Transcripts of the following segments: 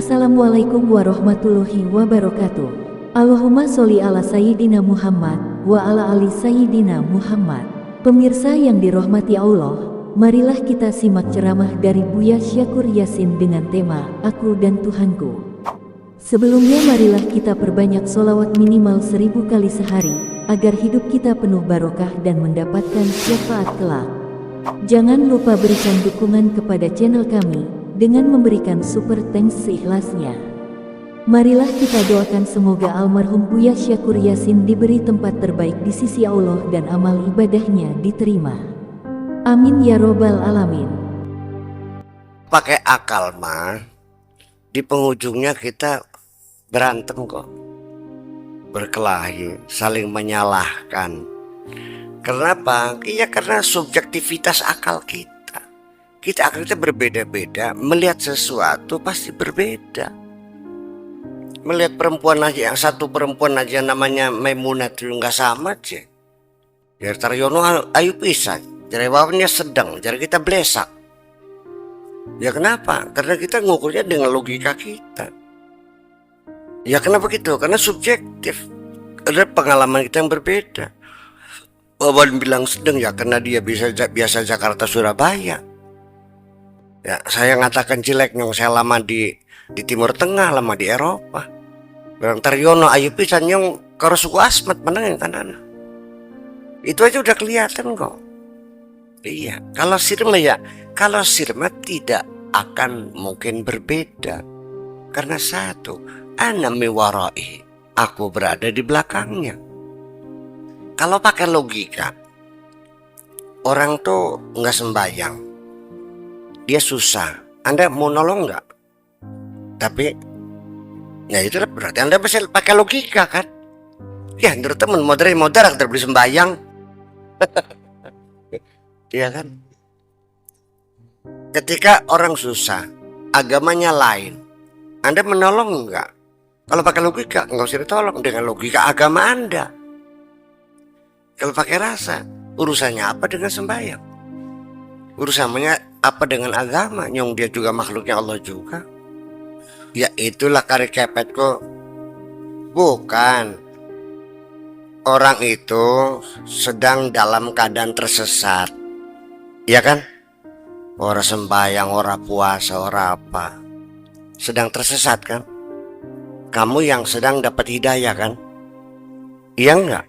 Assalamualaikum warahmatullahi wabarakatuh. Allahumma sholli ala Sayyidina Muhammad wa ala ali Sayyidina Muhammad. Pemirsa yang dirahmati Allah, marilah kita simak ceramah dari Buya Syakur Yasin dengan tema Aku dan Tuhanku. Sebelumnya marilah kita perbanyak sholawat minimal 1000 kali sehari, agar hidup kita penuh barokah dan mendapatkan syafaat kelak. Jangan lupa berikan dukungan kepada channel kami dengan memberikan super thanks seikhlasnya. Marilah kita doakan semoga almarhum Buya Syakur Yasin diberi tempat terbaik di sisi Allah dan amal ibadahnya diterima. Amin ya robbal alamin. Pakai akal mah, di penghujungnya kita berantem kok, berkelahi, saling menyalahkan. Kenapa? Ya karena subjektivitas akal kita. Akal kita berbeda-beda, melihat sesuatu pasti berbeda. Melihat perempuan aja, yang satu perempuan aja namanya Maimunah itu nggak sama aja. Jadi Taryono ayu pisan, jadi wawannya sedang, jadi kita blesak. Ya kenapa? Karena kita ngukurnya dengan logika kita. Ya kenapa gitu? Karena subjektif. Ada pengalaman kita yang berbeda. Wawan bilang sedang ya karena dia biasa Jakarta Surabaya. Ya, saya ngatakan jelek nyong, saya lama di Timur Tengah, lama di Eropa. Bilang Taryono ayu pisan nyong karo suku Asmat meneng tanana. Itu aja udah kelihatan kok. Iya, kalau sirma tidak akan mungkin berbeda. Karena satu, ana miwarai, aku berada di belakangnya. Kalau pakai logika, orang tuh nggak sembahyang, dia susah, Anda mau nolong nggak? Tapi ya itu berarti Anda bisa pakai logika kan? Ya menurut teman modern terbeli sembahyang. Iya kan? Ketika orang susah, agamanya lain, Anda menolong nggak? Kalau pakai logika nggak usah ditolong, dengan logika agama Anda. Kalau pakai rasa, urusannya apa dengan sembahyang? Urusannya apa dengan agama? Nyong dia juga makhluknya Allah juga. Ya itulah kari kepet kok. Bukan. Orang itu sedang dalam keadaan tersesat. Ya kan? Orang sembahyang, orang puasa, orang apa. Sedang tersesat kan? Kamu yang sedang dapat hidayah kan? Iya enggak?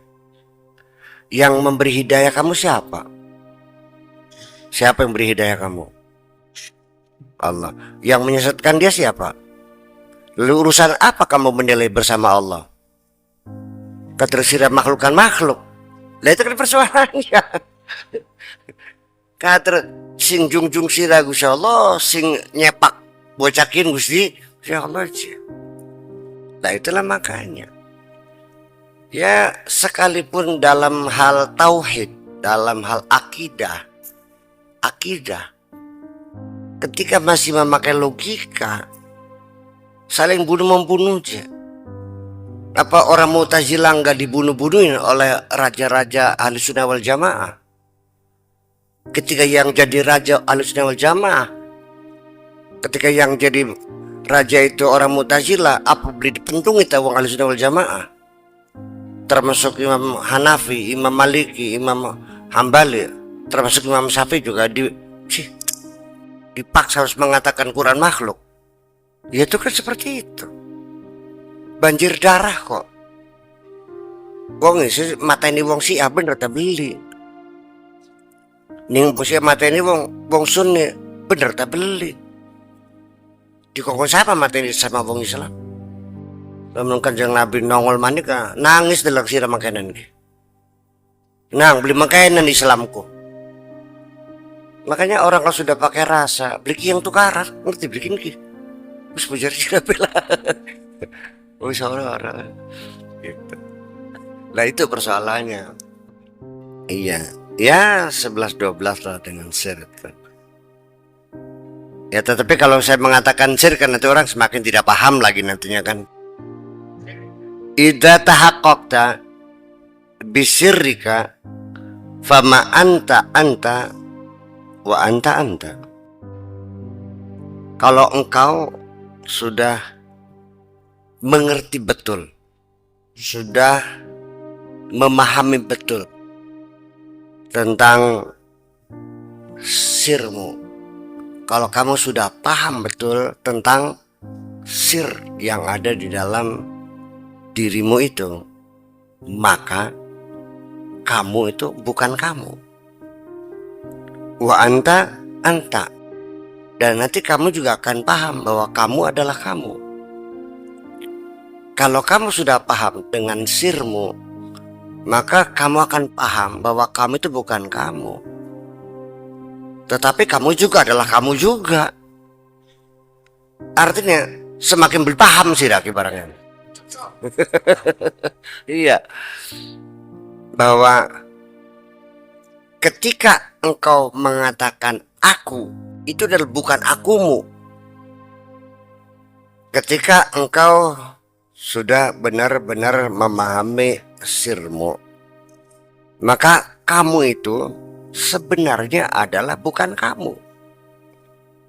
Yang memberi hidayah kamu siapa? Siapa yang beri hidayah kamu? Allah. Yang menyesatkan dia siapa? Lalu urusan apa kamu menilai bersama Allah? Ketersiram makhluk kan makhluk. Nah itu kan persoalannya. Kater sing jungjung sira Gusti Allah, sing nyepak bocakin Gusti Allah aja. Nah itulah makanya. Ya sekalipun dalam hal tauhid, dalam hal akidah, ketika masih memakai logika, saling bunuh-membunuh aja. Apa orang Mu'tazilah nggak dibunuh-bunuhin oleh raja-raja Ahlussunnah wal Jamaah? Ketika yang jadi raja Ahlussunnah wal Jamaah, ketika yang jadi raja itu orang Mu'tazilah, apa beli dipentung itu orang Ahlussunnah wal Jamaah? Termasuk Imam Hanafi, Imam Maliki, Imam Hambali, termasuk Imam Syafi'i juga dipaksa harus mengatakan Quran makhluk. Ya itu kan seperti itu. Banjir darah kok. Wong isi mata ini wong Syiah bener tak beli. Ning Syiah mata ini wong Sunni bener tak beli. Dikongkon siapa mata ini sama wong Islam? Lamun Kanjeng Nabi nongol manik nangis dalam sirah makanan ki. Nang beli makanan Islamku. Makanya orang kalau sudah pakai rasa, beli yang tukaran, ngerti bikin ki. Terus pujar sirah bela. Oh orang gitu. Nah itu persoalannya. Iya, ya 11-12 lah dengan syirik. Ya tetapi kalau saya mengatakan syirik kan nanti orang semakin tidak paham lagi nantinya kan. Idza tahaqqaqta bisirrika fama anta wa anta. Kalau engkau sudah mengerti betul, sudah memahami betul tentang sirmu, kalau kamu sudah paham betul tentang sir yang ada di dalam dirimu itu, maka kamu itu bukan kamu. Wa anta anta. Dan nanti kamu juga akan paham bahwa kamu adalah kamu. Kalau kamu sudah paham dengan sirmu, maka kamu akan paham bahwa kamu itu bukan kamu, tetapi kamu juga adalah kamu juga. Artinya semakin berpaham sih lagi barangnya. Iya, bahwa ketika engkau mengatakan aku, itu adalah bukan akumu. Ketika engkau sudah benar-benar memahami sirmu, maka kamu itu sebenarnya adalah bukan kamu.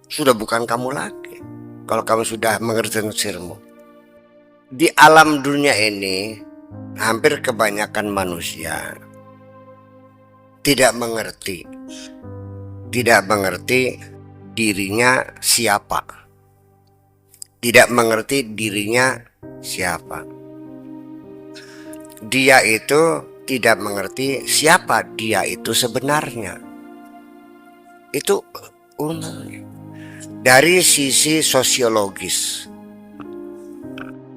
Sudah bukan kamu lagi kalau kamu sudah mengerti sirmu. Di alam dunia ini, hampir kebanyakan manusia tidak mengerti dirinya siapa, tidak mengerti dirinya siapa. Dia itu tidak mengerti siapa dia itu sebenarnya. Itu umumnya. Dari sisi sosiologis,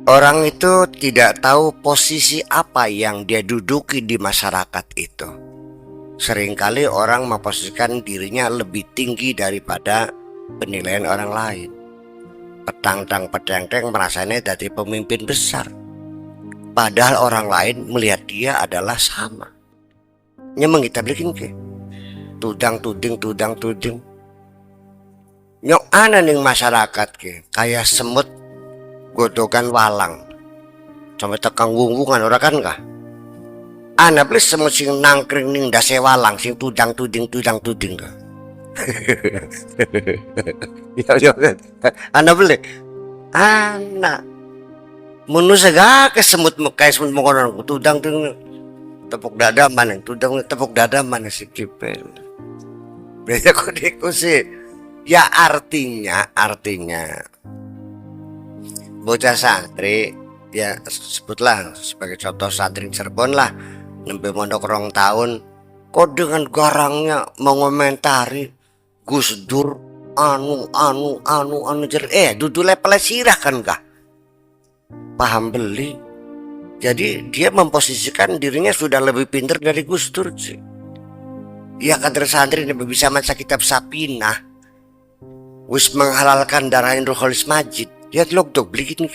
orang itu tidak tahu posisi apa yang dia duduki di masyarakat itu. Seringkali orang memposisikan dirinya lebih tinggi daripada penilaian orang lain. Petang-tang merasanya jadi pemimpin besar, padahal orang lain melihat dia adalah sama. Nyemeng kita bikin ke tudang tuding nyok ana ning masyarakat ke kayak semut godokan walang sampai tekang wungwungan ora kan kah? Ana beli semut sing nangkring ning dase walang sing tudang tuding kah? Ya ana beli ana menu segala ke semut mekai semut mengkonon tudang tepuk dada mana tudang tepuk dada mana si kipel beda kodiku sih. Ya artinya bocah santri, ya sebutlah sebagai contoh santri Cirebon lah, nembe mondok 2 tahun, kok dengan garangnya mengomentari Gus Dur anu dudu level sirah kan kah? Paham beli. Jadi dia memposisikan dirinya sudah lebih pintar dari Gus Dur sih. Ya kader santri nembe bisa maca kitab Sapinah, wis menghalalkan darah Ruholis Majid. Lihat log beliin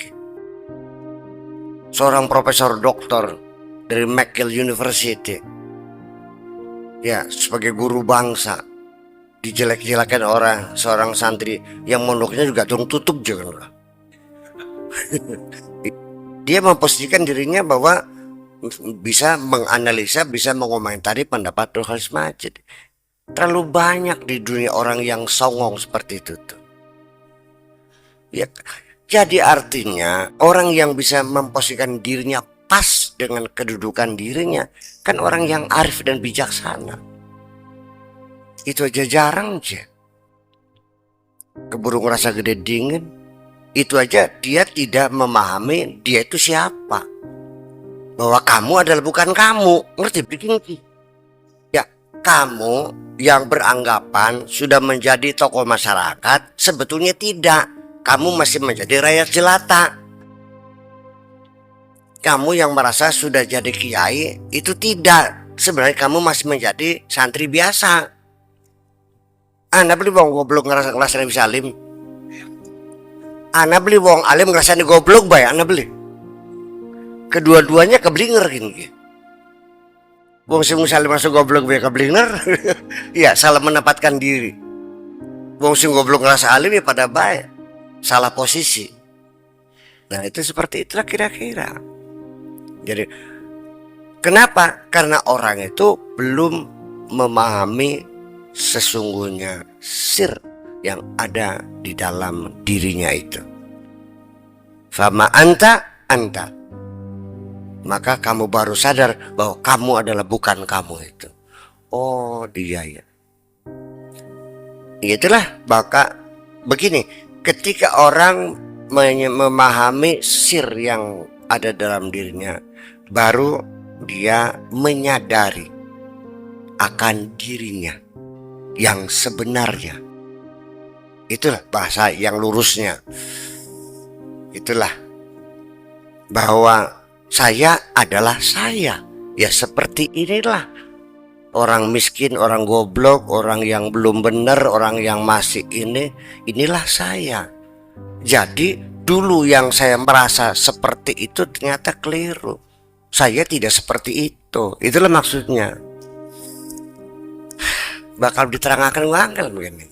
seorang profesor doktor dari McGill University, ya sebagai guru bangsa, dijelek-jelekan orang seorang santri yang mondoknya juga tutup juga. Dia memposisikan dirinya bahwa bisa menganalisa, bisa mengomentari pendapat Ruholis Majid. Terlalu banyak di dunia orang yang songong seperti itu tuh. Ya, jadi artinya orang yang bisa memposisikan dirinya pas dengan kedudukan dirinya kan orang yang arif dan bijaksana. Itu aja jarang aja. Keburu ngerasa gede dingin. Itu aja dia tidak memahami dia itu siapa. Bahwa kamu adalah bukan kamu. Ngerti bikin? Ya, kamu yang beranggapan sudah menjadi tokoh masyarakat sebetulnya tidak. Kamu masih menjadi rakyat jelata. Kamu yang merasa sudah jadi kiai itu tidak. Sebenarnya kamu masih menjadi santri biasa. Anda beli wong goblok ngerasa bisa alim. Anda beli wong alim ngerasa goblok bay. Anda beli. Kedua-duanya keblinger gini. Wong sing salim masuk goblok bay keblinger. Ya salah menempatkan diri. Wong sing goblok ngerasa alim ya pada baik. Salah posisi. Nah itu seperti itulah kira-kira. Jadi kenapa? Karena orang itu belum memahami sesungguhnya sir yang ada di dalam dirinya itu. Fama anta, maka kamu baru sadar bahwa kamu adalah bukan kamu itu. Oh dia ya. Itulah maka begini, ketika orang memahami sir yang ada dalam dirinya, baru dia menyadari akan dirinya yang sebenarnya. Itulah bahasa yang lurusnya. Itulah bahwa saya adalah saya. Ya seperti inilah orang miskin, orang goblok, orang yang belum benar, orang yang masih inilah saya. Jadi dulu yang saya merasa seperti itu ternyata keliru. Saya tidak seperti itu. Itulah maksudnya. Bakal diterangkan wangkel begini.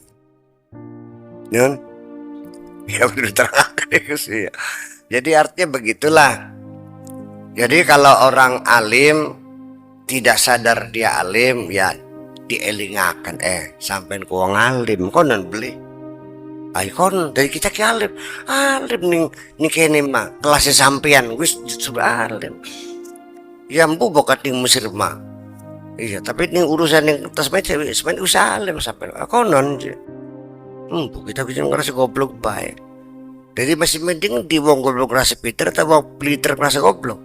Nun, ya udah diterangkan sih. Jadi artinya begitulah. Jadi kalau orang alim tidak sadar dia alim, ya dielingakan sampai ku wong alim konon beli. Ay kon dari kita ke alim ning kene mah kelasnya sampean wis sudah alim. Ya mbu bokat ning Mesir mah. Iya, tapi ini urusan yang tas meja sebenarnya usaha alim sampai konon aja. Kita bisa ngerasa goblok baik. Jadi masih mending di wong goblok ngerasa pinter atau wong pinter ngerasa goblok.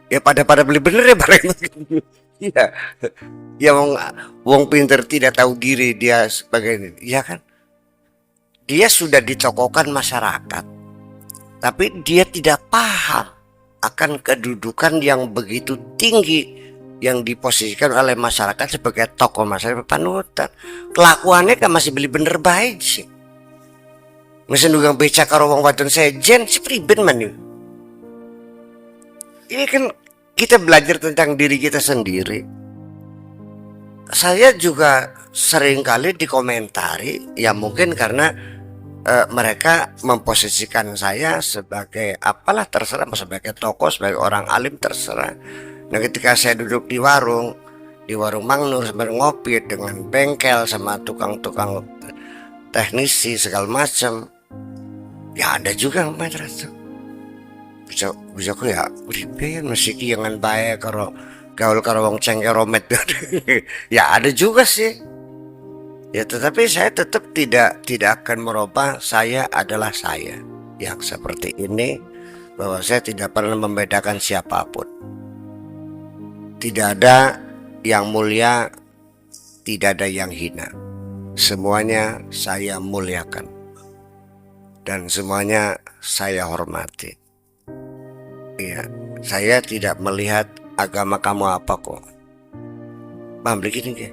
Ya pada beli bener ya bareng. Iya. Ya wong pinter tidak tahu diri dia sebagai ini. Iya kan? Dia sudah ditokohkan masyarakat. Tapi dia tidak paham akan kedudukan yang begitu tinggi yang diposisikan oleh masyarakat sebagai tokoh masyarakat panutan. Kelakuannya kan masih beli bener baik sih. Masih nugang beca karo wong wadon sejen si priben man nih. Ini kan kita belajar tentang diri kita sendiri. Saya juga sering kali dikomentari, ya mungkin karena mereka memposisikan saya sebagai apalah terserah, sebagai tokoh, sebagai orang alim terserah. Nah ketika saya duduk di warung Mang Nur sambil ngopi dengan bengkel sama tukang-tukang teknisi segala macam, ya ada juga yang main rasa bisa kok ya beribayan masih kiangan baik karo gaul karo wong cengkeromet. Ya ada juga sih ya, tetapi saya tetap tidak akan merubah. Saya adalah saya yang seperti ini, bahwa saya tidak pernah membedakan siapapun. Tidak ada yang mulia, tidak ada yang hina. Semuanya saya muliakan dan semuanya saya hormati. Ya, saya tidak melihat agama kamu apa kok. Bang begini ke.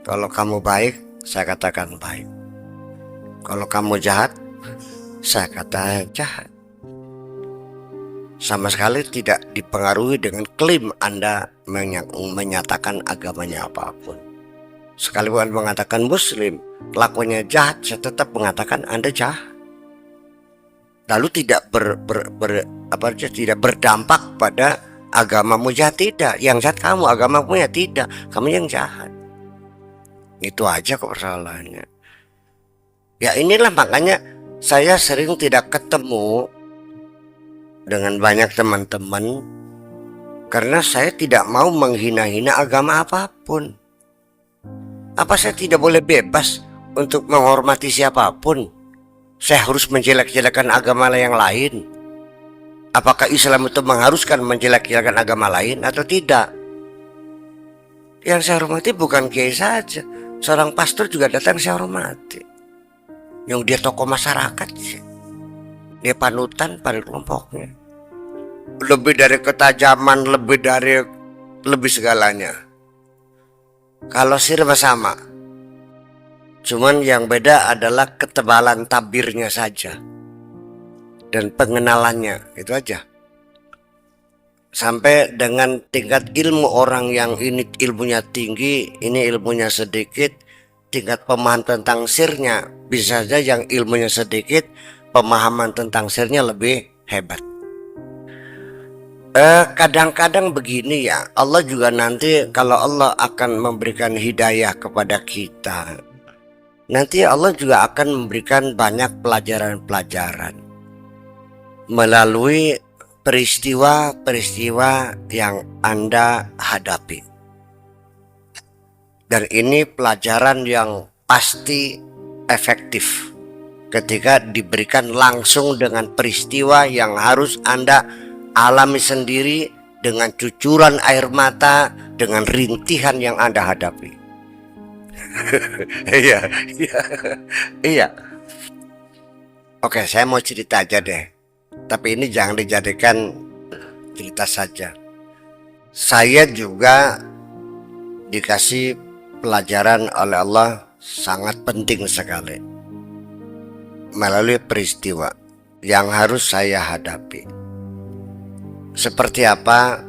Kalau kamu baik, saya katakan baik. Kalau kamu jahat, saya katakan jahat. Sama sekali tidak dipengaruhi dengan klaim Anda menyatakan agamanya apapun. Sekalipun mengatakan Muslim, kelakuannya jahat, saya tetap mengatakan Anda jahat. Lalu tidak tidak berdampak pada agamamu jahat, tidak. Yang jahat kamu, agamamu ya tidak, kamu yang jahat. Itu aja kok persoalannya. Ya inilah makanya saya sering tidak ketemu dengan banyak teman-teman karena saya tidak mau menghina-hina agama apapun. Apa saya tidak boleh bebas untuk menghormati siapapun? Saya harus menjelek-jelekan agama yang lain? Apakah Islam itu mengharuskan menjelek-jelekan agama lain atau tidak? Yang saya hormati bukan kiai saja, seorang pastor juga datang saya hormati. Yang dia tokoh masyarakat sih. Dia panutan pada kelompoknya. Lebih dari ketajaman, lebih segalanya. Kalau sirma sama. Cuman yang beda adalah ketebalan tabirnya saja. Dan pengenalannya, itu aja. Sampai dengan tingkat ilmu orang yang ini ilmunya tinggi, ini ilmunya sedikit, tingkat pemahaman tentang sirnya bisa saja yang ilmunya sedikit, pemahaman tentang sirnya lebih hebat. Kadang-kadang begini ya, Allah juga nanti kalau Allah akan memberikan hidayah kepada kita, nanti Allah juga akan memberikan banyak pelajaran-pelajaran. melalui peristiwa-peristiwa yang Anda hadapi. Dan ini pelajaran yang pasti efektif ketika diberikan langsung dengan peristiwa yang harus Anda alami sendiri dengan cucuran air mata, dengan rintihan yang Anda hadapi. Iya, iya, iya. Oke, saya mau cerita aja deh. Tapi ini jangan dijadikan cerita saja. Saya juga dikasih pelajaran oleh Allah sangat penting sekali melalui peristiwa yang harus saya hadapi. Seperti apa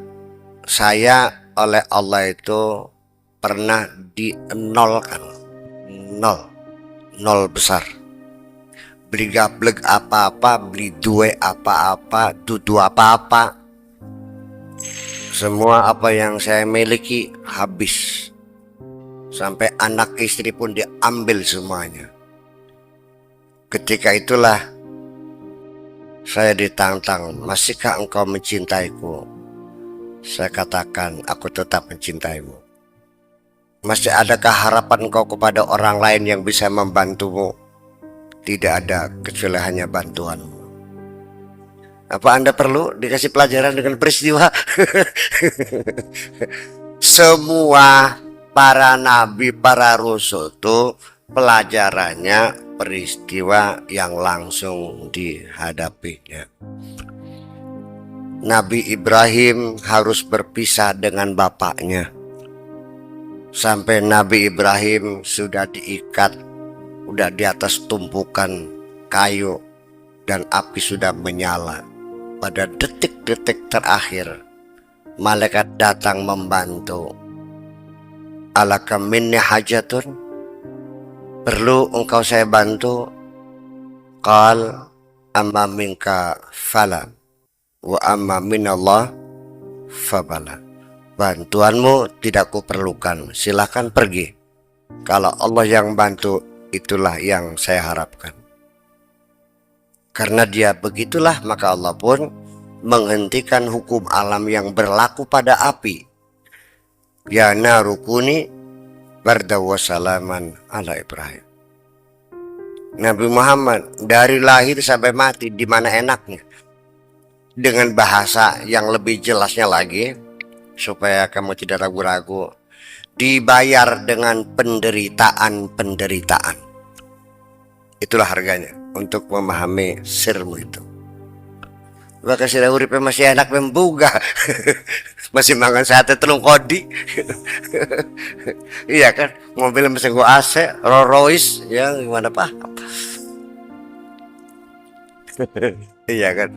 saya oleh Allah itu pernah dienolkan. Nol besar. Beli gablek apa-apa, beli duwe apa-apa, dudu apa-apa. Semua apa yang saya miliki habis. Sampai anak istri pun diambil semuanya. Ketika itulah saya ditantang, masihkah engkau mencintaiku? Saya katakan, aku tetap mencintaimu. Masih adakah harapan engkau kepada orang lain yang bisa membantumu? Tidak ada, kecuali hanya bantuanmu. Apa Anda perlu dikasih pelajaran dengan peristiwa? Semua para nabi, para rasul itu pelajarannya peristiwa yang langsung dihadapinya. Nabi Ibrahim harus berpisah dengan bapaknya. Sampai Nabi Ibrahim sudah diikat, udah di atas tumpukan kayu dan api sudah menyala. Pada detik-detik terakhir, malaikat datang membantu. Alaka minni hajatun, perlu engkau saya bantu? Qal amma minka fala wa amma minallah fabala. Bantuanmu tidak kuperlukan, silakan pergi. Kalau Allah yang bantu, itulah yang saya harapkan. Karena dia begitulah, maka Allah pun menghentikan hukum alam yang berlaku pada api. Ya narukuni barda wa salaman ala Ibrahim. Nabi Muhammad dari lahir sampai mati di mana enaknya. Dengan bahasa yang lebih jelasnya lagi, supaya kamu tidak ragu-ragu, dibayar dengan penderitaan-penderitaan. Itulah harganya untuk memahami sirmu itu. Maka sira uripe masih enak membuka. Masih makan sate telung kodi. Iya kan, mobil masih gua AC, Rolls Royce, ya gimana Pak? Iya kan.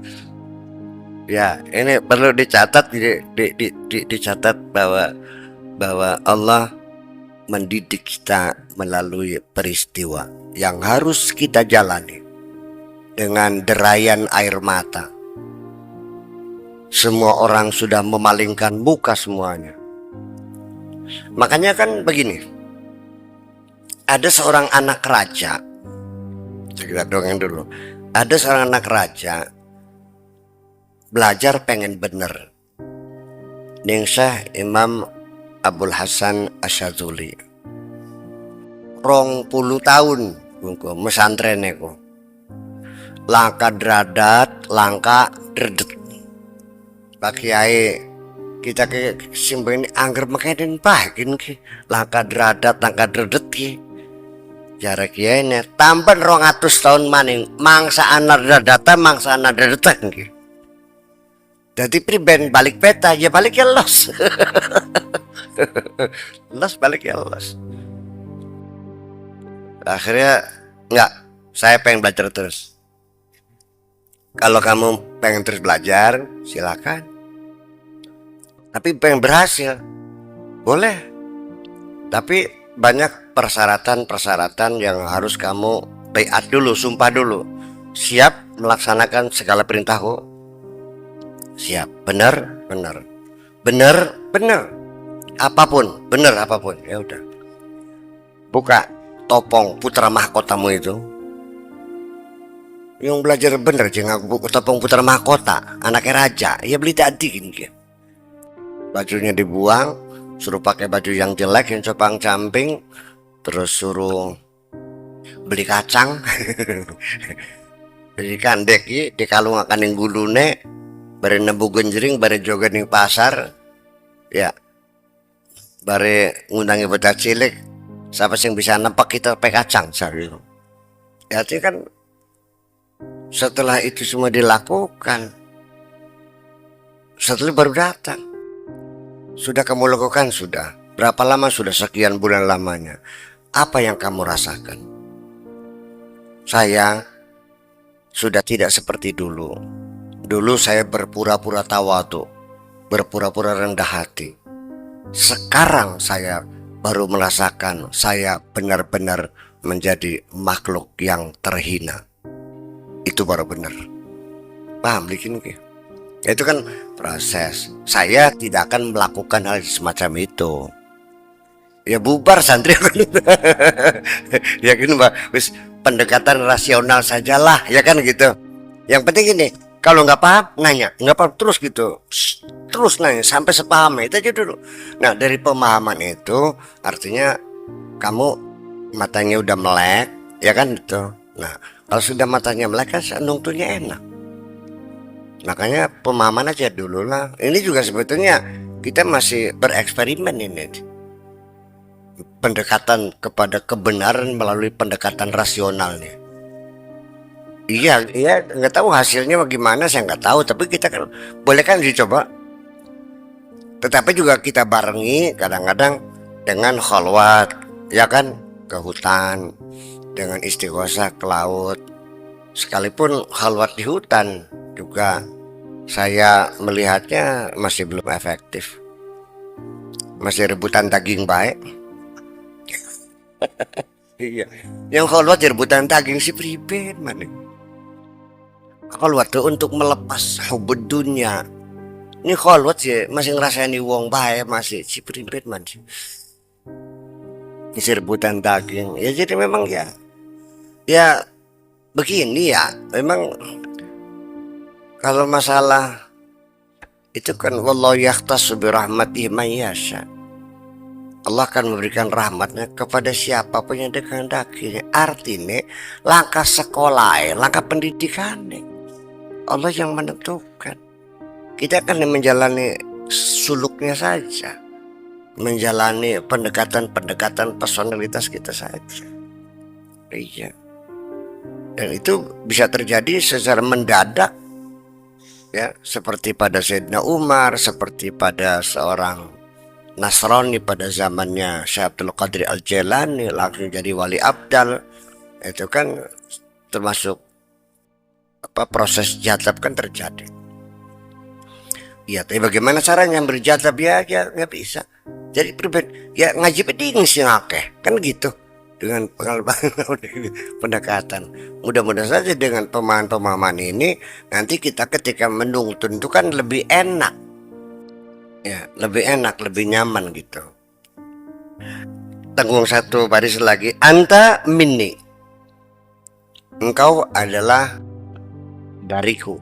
Ya, ini perlu dicatat, dicatat bahwa Allah mendidik kita melalui peristiwa yang harus kita jalani dengan derayan air mata. Semua orang sudah memalingkan muka semuanya. Makanya kan begini, ada seorang anak raja. Kita dongeng dulu. Ada seorang anak raja belajar pengen bener. Ningsah Imam Abdul Hasan Asyadzuli 20 tahun mesantreneku. Langka dradat, langka dredet. Pak Kiai, kita ke simbol ini angger makanin pagin ki. Langka dradat, langka dredet ki. Jarak Kiai ini tampan 200 tahun maning mangsa anak dradata, mangsa anak dredetan ki. Jadi priben balik peta, ya balik ya los. Los balik ya los. Akhirnya enggak, saya pengen belajar terus. Kalau kamu pengen terus belajar, silakan. Tapi pengen berhasil, boleh. Tapi banyak persyaratan-persyaratan yang harus kamu baiat dulu, sumpah dulu. Siap melaksanakan segala perintahku. Siap, benar. Apapun, benar apapun. Ya udah. Buka topong putra mahkotamu itu. Yang belajar bener jangan topong putar mahkota, anaknya raja, ya beli tadi gini. Bajunya dibuang, suruh pakai baju yang jelek yang copang camping, terus suruh beli kacang. Jadi kandek di kalung akan yang gulune, bare nembu genjring, bare joget ning pasar, ya, bare ngundangi bocah cilik, siapa sih yang bisa nempak kita pakai kacang, gitu. Ya, itu kan setelah itu semua dilakukan, setelah baru datang. Sudah kamu lakukan, sudah. Berapa lama sudah, sekian bulan lamanya. Apa yang kamu rasakan? Saya sudah tidak seperti dulu. Dulu saya berpura-pura tawadu, berpura-pura rendah hati. Sekarang saya baru merasakan saya benar-benar menjadi makhluk yang terhina. Itu baru benar. Paham bikin ke? Itu kan proses. Saya tidak akan melakukan hal semacam itu. Ya bubar santri. Ya kan Mbak, wis pendekatan rasional sajalah, ya kan gitu. Yang penting ini, kalau nggak paham nanya, nggak paham terus gitu. Terus nanya sampai sepaham itu aja dulu. Nah, dari pemahaman itu artinya kamu matanya udah melek, ya kan gitu. Nah, kalau sudah matanya melek kan nungtunya enak. Makanya pemahaman aja dulu lah. Ini juga sebetulnya kita masih bereksperimen ini. Pendekatan kepada kebenaran melalui pendekatan rasional nih. Iya, nggak tahu hasilnya bagaimana, saya nggak tahu. Tapi kita kan boleh kan dicoba. Tetapi juga kita barengi kadang-kadang dengan khalwat, ya kan, ke hutan, dengan istighosah ke laut. Sekalipun khalwat di hutan juga saya melihatnya masih belum efektif. Masih rebutan daging baik. Iya, yang khalwat rebutan daging si pribet mana? Khalwat tuh untuk melepas hubud dunia. Ini khalwat sih masih ngerasain wong baik, masih si pribet man. Ini rebutan daging. Ya jadi memang ya begini ya, memang kalau masalah itu kan wallahu yahtassu bi rahmatihi man yasha. Allah akan memberikan rahmatnya kepada siapapun yang dikehendakinya. Artinya langkah sekolah, langkah pendidikan, Allah yang menentukan. Kita akan menjalani suluknya saja, menjalani pendekatan personalitas kita saja. Iya. Dan itu bisa terjadi secara mendadak, ya, seperti pada Sayyidina Umar, seperti pada seorang Nasrani pada zamannya Syekh Abdul Qadir Al-Jailani langsung jadi wali abdal. Itu kan termasuk proses jadzab kan terjadi. Ya, tapi bagaimana caranya berjadzab ya nggak bisa. Jadi ya ngaji peding sih ngakeh kan gitu. Dengan pendekatan, mudah-mudahan saja dengan pemahaman ini nanti kita ketika menuntun itu kan lebih enak, ya lebih enak, lebih nyaman gitu. Tanggung satu baris lagi, anta minni, engkau adalah dariku.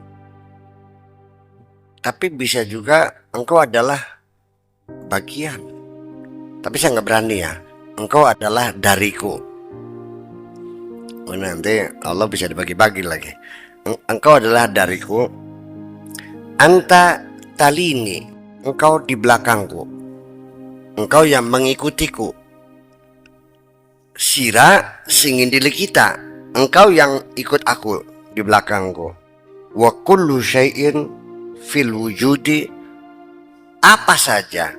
Tapi bisa juga engkau adalah bagian. Tapi saya nggak berani ya. Engkau adalah dariku. Nanti Allah bisa dibagi-bagi lagi. Engkau adalah dariku. Anta talini, engkau di belakangku. Engkau yang mengikutiku. Sira singin dili kita, engkau yang ikut aku di belakangku. Wa kullu syai'in fil wujudi, apa saja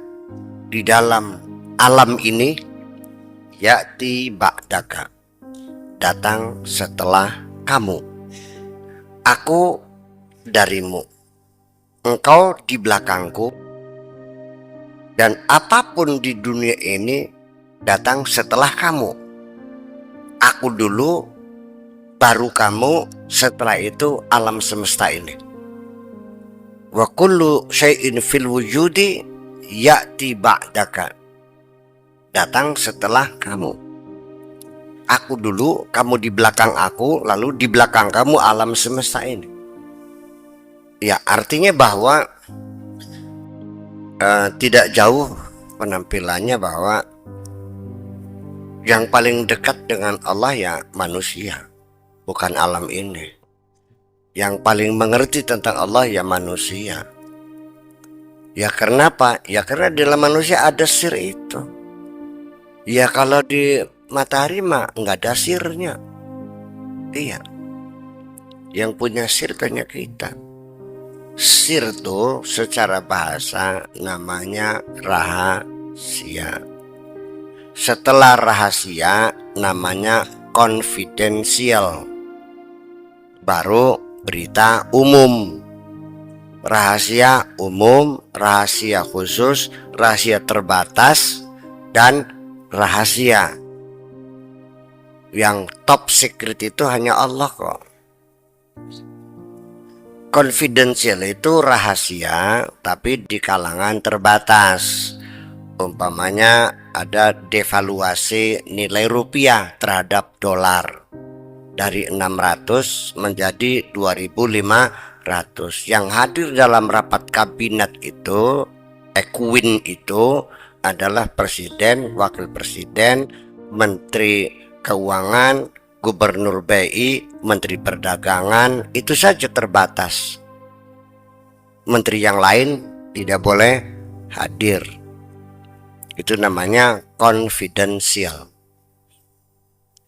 di dalam alam ini ya'ti ba'daka, datang setelah kamu. Aku darimu, engkau di belakangku, dan apapun di dunia ini datang setelah kamu. Aku dulu, baru kamu, setelah itu alam semesta ini. Wa kullu syai'in fil wujudi ya'ti ba'daka, datang setelah kamu. aku dulu, kamu di belakang aku, lalu di belakang kamu alam semesta ini. Ya, artinya bahwa tidak jauh penampilannya, bahwa yang paling dekat dengan Allah ya manusia, bukan alam ini. Yang paling mengerti tentang Allah ya manusia. Ya karena apa? Ya karena di dalam manusia ada sir itu. Ya kalau di matahari mah nggak ada sirnya. Iya. Yang punya sir hanya kita. Sir tuh secara bahasa namanya rahasia. Setelah rahasia namanya confidential. Baru berita umum. Rahasia umum, rahasia khusus, rahasia terbatas, dan rahasia. Yang top secret itu hanya Allah kok. Confidential itu rahasia tapi di kalangan terbatas. Umpamanya ada devaluasi nilai rupiah terhadap dolar dari 600 menjadi 2500. Yang hadir dalam rapat kabinet itu, Equin itu adalah presiden, wakil presiden, menteri keuangan, gubernur BI, menteri perdagangan, itu saja terbatas. Menteri yang lain tidak boleh hadir. Itu namanya confidential.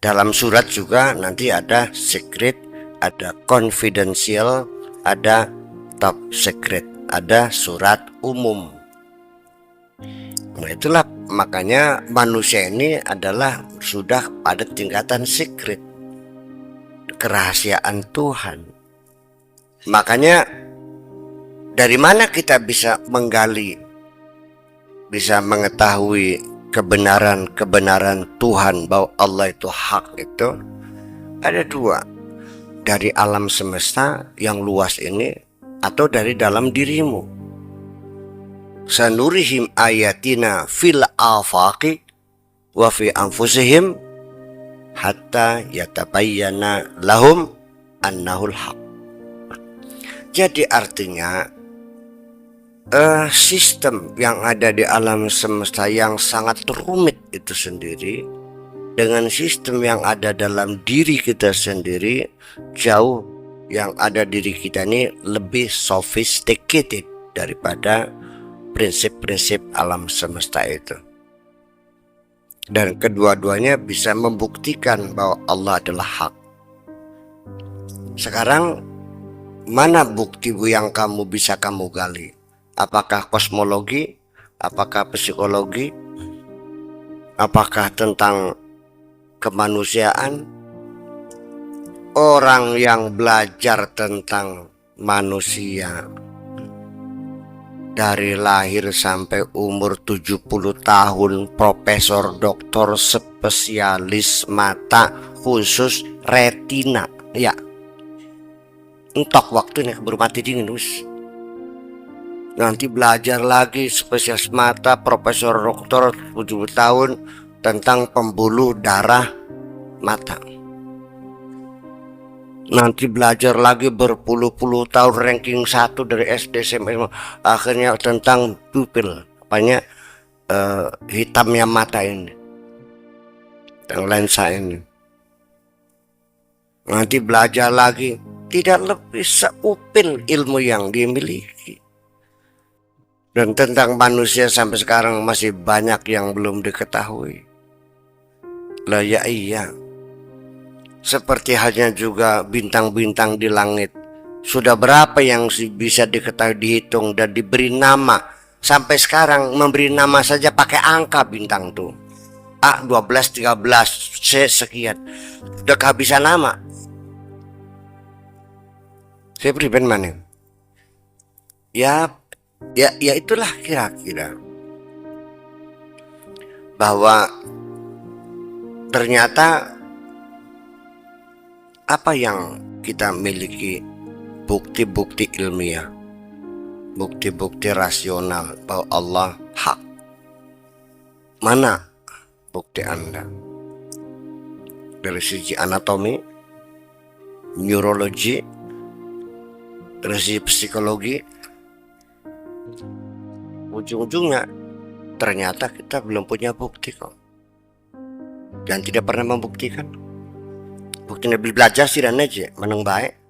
Dalam surat juga nanti ada secret, ada confidential, ada top secret, ada surat umum. Nah itulah makanya manusia ini adalah sudah pada tingkatan secret, kerahasiaan Tuhan. Makanya dari mana kita bisa menggali, bisa mengetahui kebenaran Tuhan bahwa Allah itu hak itu? Ada dua. Dari alam semesta yang luas ini atau dari dalam dirimu. Sanurihim ayatina fil afaqi wa fi anfusihim hatta yatabayyana lahum annahul haq. Jadi artinya sistem yang ada di alam semesta yang sangat rumit itu sendiri dengan sistem yang ada dalam diri kita sendiri, jauh yang ada diri kita ini lebih sophisticated daripada prinsip-prinsip alam semesta itu. Dan kedua-duanya bisa membuktikan bahwa Allah adalah hak. Sekarang mana bukti yang kamu bisa kamu gali? Apakah kosmologi? Apakah psikologi? Apakah tentang kemanusiaan? Orang yang belajar tentang manusia dari lahir sampai umur 70 tahun, profesor, doktor, spesialis mata khusus retina, ya entok waktunya keburu mati dingin us. Nanti belajar lagi spesialis mata, profesor, doktor 70 tahun tentang pembuluh darah mata. Nanti belajar lagi berpuluh-puluh tahun ranking 1 dari SD SMP, akhirnya tentang pupil, apanya hitamnya mata ini, yang lensa ini. Nanti belajar lagi, tidak lebih seupil ilmu yang dimiliki. Dan tentang manusia sampai sekarang masih banyak yang belum diketahui. Lah ya iya. Seperti halnya juga bintang-bintang di langit. Sudah berapa yang bisa diketahui, dihitung dan diberi nama. Sampai sekarang memberi nama saja pakai angka bintang tuh. A 12, 13, C sekian. Sudah kehabisan nama. Saya pribadi mana? Ya itulah kira-kira. Bahwa ternyata apa yang kita miliki, bukti-bukti ilmiah, bukti-bukti rasional bahwa Allah hak. Mana bukti Anda? dari segi anatomi, neurologi, dari segi psikologi. Ujung-ujungnya ternyata kita belum punya bukti kok, dan tidak pernah membuktikan. Buktinya belajar sih dan aja menang baik.